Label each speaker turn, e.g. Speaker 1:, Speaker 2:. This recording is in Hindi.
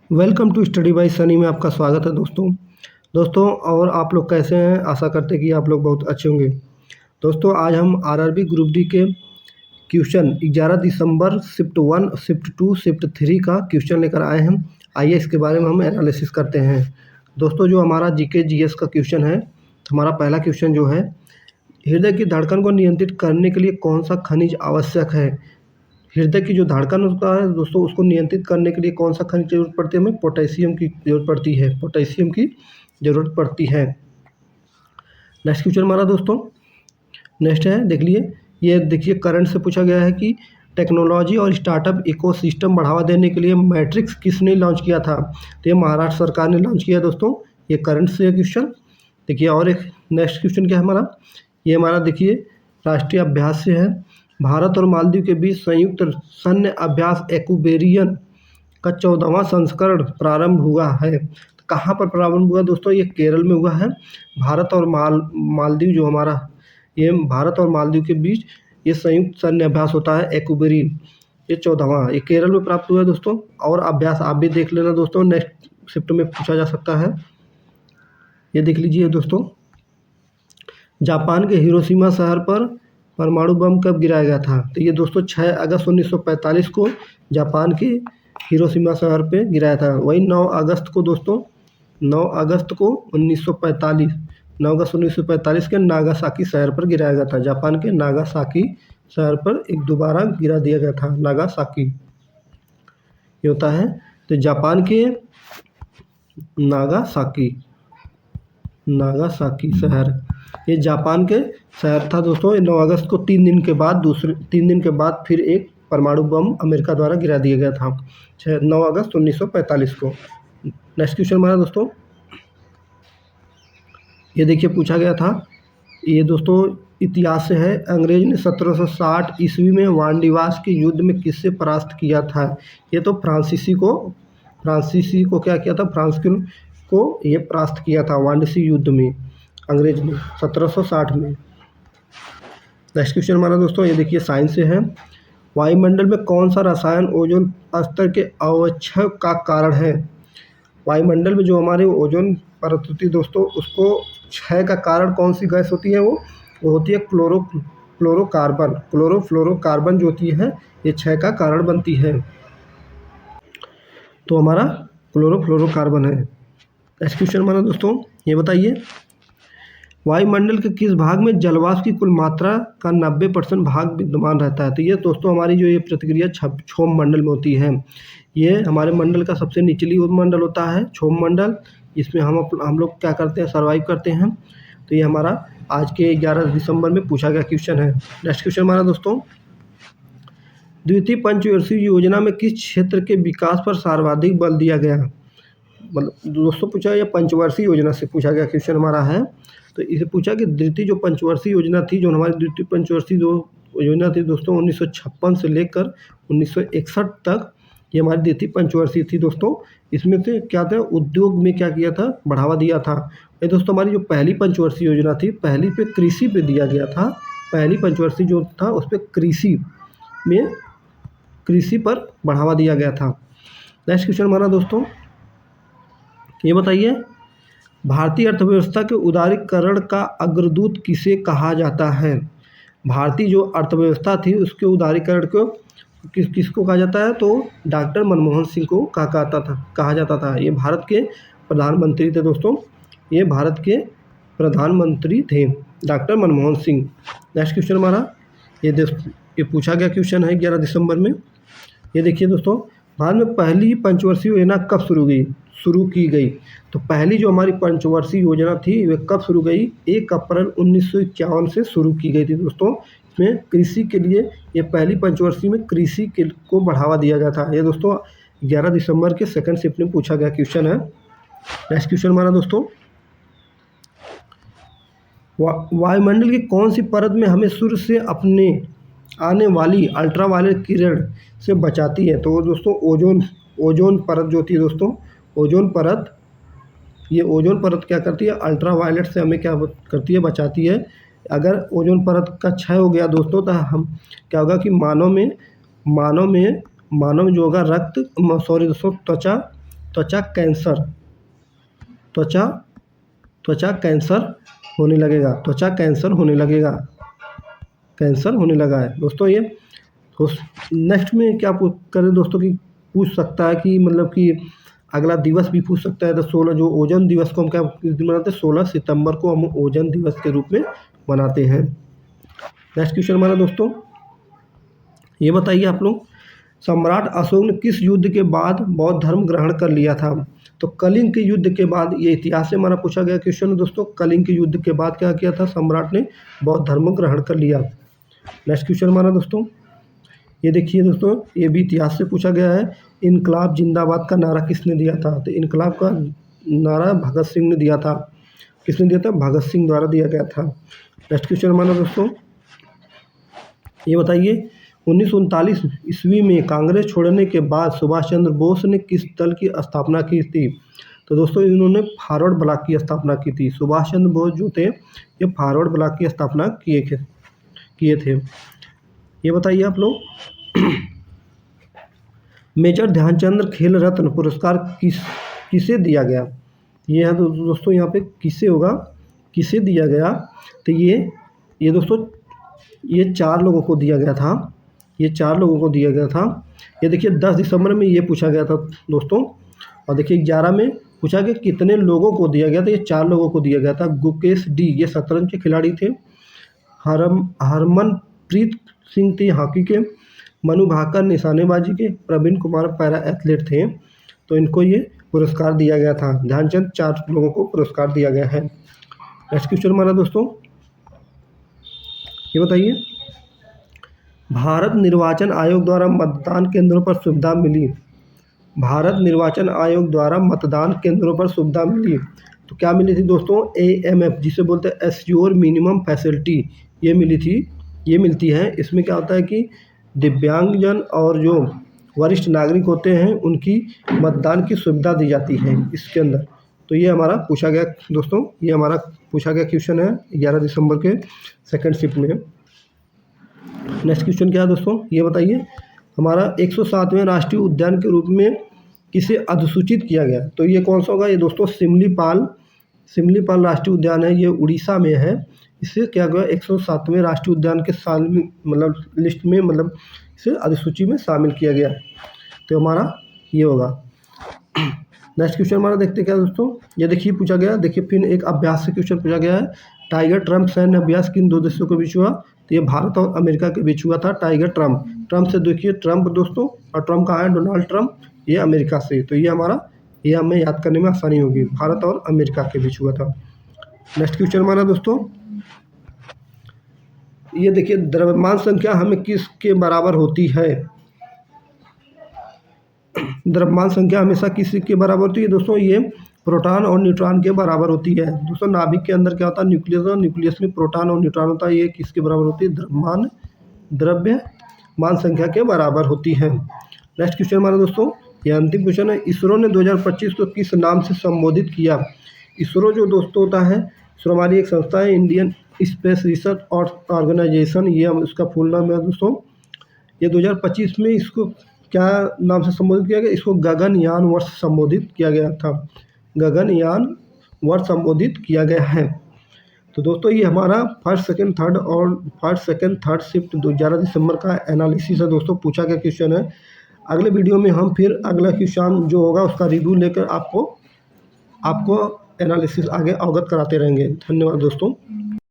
Speaker 1: Welcome to study by Sunny में आपका स्वागत है दोस्तों। और आप लोग कैसे हैं? आशा करते हैं कि आप लोग बहुत अच्छे होंगे। दोस्तों आज हम आरआरबी ग्रुप डी के क्वेश्चन 11 दिसंबर शिफ्ट 1 शिफ्ट 2 शिफ्ट 3 का क्वेश्चन लेकर आए हैं। आइए इसके बारे में हम एनालिसिस करते हैं। दोस्तों जो हमारा जीके जीएस का क्वेश्चन है, हमारा पहला क्वेश्चन जो है, हृदय की धड़कन को नियंत्रित करने के लिए कौन सा खनिज आवश्यक है? हृदय की जो धड़कन होता है दोस्तों, उसको नियंत्रित करने के लिए कौन सा खनिज जरूरत पड़ती है? हमें पोटेशियम की जरूरत पड़ती है। पोटेशियम की जरूरत पड़ती है। नेक्स्ट क्वेश्चन हमारा दोस्तों नेक्स्ट है, देख लिए, ये देखिए करंट से पूछा गया है कि टेक्नोलॉजी और स्टार्टअप इकोसिस्टम बढ़ावा देने के लिए मैट्रिक्स किसने लॉन्च किया था? तो ये महाराष्ट्र सरकार ने लॉन्च किया दोस्तों। ये करंट से क्वेश्चन देखिए। और एक नेक्स्ट क्वेश्चन क्या है हमारा, ये हमारा देखिए राष्ट्रीय अभ्यास से है। भारत और मालदीव के बीच संयुक्त सैन्य अभ्यास एक्यूबेरियन का 14वां संस्करण प्रारंभ हुआ है। तो कहाँ पर प्रारंभ हुआ दोस्तों? ये केरल में हुआ है। भारत और मालदीव जो हमारा, ये भारत और मालदीव के बीच ये संयुक्त सैन्य अभ्यास होता है एक्यूबेरियन, ये 14वां, ये केरल में प्राप्त हुआ है दोस्तों। और अभ्यास आप भी देख लेना दोस्तों, नेक्स्ट शिफ्ट में पूछा जा सकता है। ये देख लीजिए दोस्तों, जापान के हिरोशिमा शहर पर परमाणु बम कब गिराया गया था? तो ये दोस्तों 6 अगस्त 1945 को जापान के हिरोशिमा शहर पे गिराया था। वही 9 अगस्त को दोस्तों, 9 अगस्त को 1945 9 अगस्त 1945 के नागासाकी शहर पर गिराया गया था। जापान के नागासाकी शहर पर एक दोबारा गिरा दिया गया था। नागासाकी ये होता है, तो जापान के नागासाकी शहर, ये जापान के शहर था दोस्तों। 9 अगस्त को 3 दिन के बाद फिर एक परमाणु बम अमेरिका द्वारा गिरा दिया गया था 9 अगस्त 1945 को। नेक्स्ट क्वेश्चन हमारा दोस्तों, ये देखिए पूछा गया था, ये दोस्तों इतिहास से है। अंग्रेज ने 1760 ईस्वी में वांडीवास के युद्ध में किससे परास्त किया था? ये तो फ्रांसीसी को क्या किया था? फ्रांस को ये परास्त किया था वांडीसी युद्ध में, अंग्रेज ने 1760 में। नेक्स्ट क्वेश्चन हमारा दोस्तों, ये देखिए साइंस से है। वायुमंडल में कौन सा रसायन ओजोन स्तर के अवक्षय का कारण है? वायुमंडल में जो हमारे ओजोन परत होती है दोस्तों, उसको क्षय का कारण कौन सी गैस होती है? वो होती है क्लोरोफ्लोरोकार्बन जो होती है, ये क्षय का कारण बनती है। तो हमारा क्लोरोफ्लोरोकार्बन है। नेक्स्ट क्वेश्चन हमारा दोस्तों, ये बताइए, वायुमंडल के किस भाग में जलवाष्प की कुल मात्रा का 90% भाग विद्यमान रहता है? तो ये दोस्तों हमारी जो ये प्रतिक्रिया क्षोभ मंडल में होती है। ये हमारे मंडल का सबसे निचली मंडल होता है क्षोभ मंडल। इसमें हम लोग क्या करते हैं? सर्वाइव करते हैं। तो ये हमारा आज के 11 दिसंबर में पूछा गया क्वेश्चन है। नेक्स्ट क्वेश्चन हमारा दोस्तों, द्वितीय पंचवर्षीय योजना में किस क्षेत्र के विकास पर सर्वाधिक बल दिया गया? मतलब दोस्तों पूछा, यह पंचवर्षीय योजना से पूछा गया क्वेश्चन हमारा है। तो इसे पूछा कि द्वितीय जो पंचवर्षीय योजना थी, जो हमारी द्वितीय पंचवर्षीय जो योजना थी दोस्तों 1956 से लेकर 1961 तक, ये हमारी द्वितीय पंचवर्षीय थी दोस्तों। इसमें से क्या था? उद्योग में क्या किया था? बढ़ावा दिया था। ये दोस्तों हमारी जो पहली पंचवर्षीय योजना थी, पहली पे कृषि पे दिया गया था। पहली पंचवर्षीय जो था उस पर कृषि पर बढ़ावा दिया गया था। नेक्स्ट क्वेश्चन हमारा दोस्तों, ये बताइए, भारतीय अर्थव्यवस्था के उदारीकरण का अग्रदूत किसे कहा जाता है? भारतीय जो अर्थव्यवस्था थी उसके उदारीकरण को किसको कहा जाता है? तो डॉक्टर मनमोहन सिंह को कहा जाता था। ये भारत के प्रधानमंत्री थे दोस्तों, ये भारत के प्रधानमंत्री थे doctor Manmohan Singh. Next question हमारा, ये पूछा गया क्वेश्चन है 11 दिसंबर में। ये देखिए दोस्तों, भारत में पहली पंचवर्षीय योजना कब शुरू की गई? तो पहली जो हमारी पंचवर्षीय योजना थी वह कब शुरू गई? 1 अप्रैल 1951 से शुरू की गई थी दोस्तों। इसमें कृषि के लिए, ये पहली पंचवर्षीय में कृषि को बढ़ावा दिया गया था। ये दोस्तों 11 दिसंबर के सेकंड शिफ्ट में पूछा गया क्वेश्चन है। नेक्स्ट क्वेश्चन हमारा दोस्तों, वायुमंडल की कौन सी परत में हमें सूर्य से अपने आने वाली अल्ट्रावायलेट किरण से बचाती है? तो दोस्तों ओजोन परत जो होती है दोस्तों, ओजोन परत क्या करती है? अल्ट्रावायलेट से हमें क्या करती है? बचाती है। अगर ओजोन परत का क्षय हो गया दोस्तों, तो हम क्या होगा कि मानव में जो होगा त्वचा त्वचा कैंसर, त्वचा त्वचा कैंसर होने लगेगा, त्वचा कैंसर होने लगेगा, कैंसर होने लगा है दोस्तों। ये नेक्स्ट में क्या करें दोस्तों कि पूछ सकता है कि मतलब कि अगला दिवस भी पूछ सकता है। तो 16 जो ओजोन दिवस को हम क्या किस दिन मनाते हैं, 16 सितंबर को हम ओजोन दिवस के रूप में मनाते हैं। नेक्स्ट क्वेश्चन हमारा दोस्तों, ये बताइए आप लोग, सम्राट अशोक ने किस युद्ध के बाद बौद्ध धर्म ग्रहण कर लिया था? तो कलिंग के युद्ध के बाद, ये इतिहास से हमारा पूछा गया क्वेश्चन है दोस्तों। कलिंग के युद्ध के बाद क्या किया था सम्राट ने? बौद्ध धर्म ग्रहण कर लिया। नेक्स्ट क्वेश्चन हमारा दोस्तों, ये देखिए दोस्तों, ये भी इतिहास से पूछा गया है। इनकलाब जिंदाबाद का नारा किसने दिया था? तो इनकलाब का नारा भगत सिंह ने दिया था। किसने दिया था? भगत सिंह द्वारा दिया गया था। नेक्स्ट क्वेश्चन हमारा दोस्तों, ये बताइए 1939 ईस्वी में कांग्रेस छोड़ने के बाद सुभाष चंद्र बोस ने किस दल की स्थापना की थी? तो दोस्तों इन्होंने फॉरवर्ड ब्लॉक की स्थापना की थी। सुभाष चंद्र बोस जो थे ये फॉरवर्ड ब्लॉक की स्थापना किए थे। ये बताइए आप लोग मेजर ध्यानचंद खेल रत्न पुरस्कार किसे दिया गया? ये है दोस्तों यहाँ पे किसे होगा, किसे दिया गया? तो ये दोस्तों ये 4 लोगों को दिया गया था, ये 4 लोगों को दिया गया था। ये देखिए 10 दिसंबर में ये पूछा गया था दोस्तों, और देखिए 11 में पूछा गया कितने लोगों को दिया गया था। ये 4 लोगों को दिया गया था। गुकेश डी ये शतरंज के खिलाड़ी थे। हरमनप्रीत सिंह थे हॉकी के। मनु भाकर निशानेबाजी के। प्रवीण कुमार पैरा एथलीट थे। तो इनको ये पुरस्कार दिया गया था। ध्यानचंद 4 लोगों को पुरस्कार दिया गया है। नेक्स्ट क्वेश्चन हमारा दोस्तों, ये बताइए भारत निर्वाचन आयोग द्वारा मतदान केंद्रों पर सुविधा मिली। भारत निर्वाचन आयोग द्वारा मतदान केंद्रों पर सुविधा मिली तो क्या मिली थी दोस्तों? AMF जिसे बोलते हैं एश्योर मिनिमम फैसिलिटी, ये मिली थी, ये मिलती है। इसमें क्या होता है कि दिव्यांगजन और जो वरिष्ठ नागरिक होते हैं उनकी मतदान की सुविधा दी जाती है इसके अंदर। तो ये हमारा पूछा गया दोस्तों, ये हमारा पूछा गया क्वेश्चन है 11 दिसंबर के सेकंड शिफ्ट में। नेक्स्ट क्वेश्चन क्या है दोस्तों, ये बताइए हमारा 107वें राष्ट्रीय उद्यान के रूप में किसे अधिसूचित किया गया? तो ये कौन सा होगा? ये दोस्तों सिमलीपाल राष्ट्रीय उद्यान है, ये उड़ीसा में है। इसे क्या गया 107वें राष्ट्रीय उद्यान के साल में मतलब लिस्ट में मतलब इसे अधिसूची में शामिल किया गया। तो हमारा ये होगा। नेक्स्ट क्वेश्चन हमारा देखते क्या दोस्तों, ये देखिए पूछा गया, देखिए फिर एक अभ्यास से क्वेश्चन पूछा गया है। टाइगर ट्रम्प सैन्य अभ्यास किन 2 देशों के बीच हुआ? तो ये भारत और अमेरिका के बीच हुआ था। टाइगर ट्रम्प से देखिए ट्रम्प दोस्तों, और ट्रम्प कहाँ है? डोनाल्ड ट्रम्प, ये अमेरिका से। तो ये हमारा, ये हमें याद करने में आसानी होगी। भारत और अमेरिका के बीच हुआ था। नेक्स्ट क्वेश्चन हमारा दोस्तों, ये देखिए द्रव्यमान संख्या हमें किसके बराबर होती है? द्रव्यमान संख्या हमेशा किसी के बराबर होती है दोस्तों? ये प्रोटॉन और न्यूट्रॉन के बराबर होती है दोस्तों। नाभिक के अंदर क्या होता है? न्यूक्लियस, और न्यूक्लियस में प्रोटॉन और न्यूट्रॉन होता है। ये किसके बराबर होती है? द्रव्यमान संख्या के बराबर होती है। नेक्स्ट क्वेश्चन हमारा दोस्तों, ये अंतिम क्वेश्चन है। इसरो ने 2025 को किस नाम से संबोधित किया? इसरो जो दोस्तों होता है, इसरो हमारी एक संस्था है, इंडियन स्पेस रिसर्च ऑर्गेनाइजेशन, ये उसका फुल नाम है दोस्तों। ये 2025 में इसको क्या नाम से संबोधित किया गया? इसको गगनयान वर्ष संबोधित किया गया था। गगनयान वर्ष संबोधित किया गया है। तो दोस्तों ये हमारा फर्स्ट सेकंड थर्ड शिफ्ट 11 दिसंबर का एनालिसिस है दोस्तों, पूछा गया क्वेश्चन है। अगले वीडियो में हम फिर अगला क्वेश्चन जो होगा उसका रिव्यू लेकर आपको एनालिसिस आगे अवगत कराते रहेंगे। धन्यवाद दोस्तों।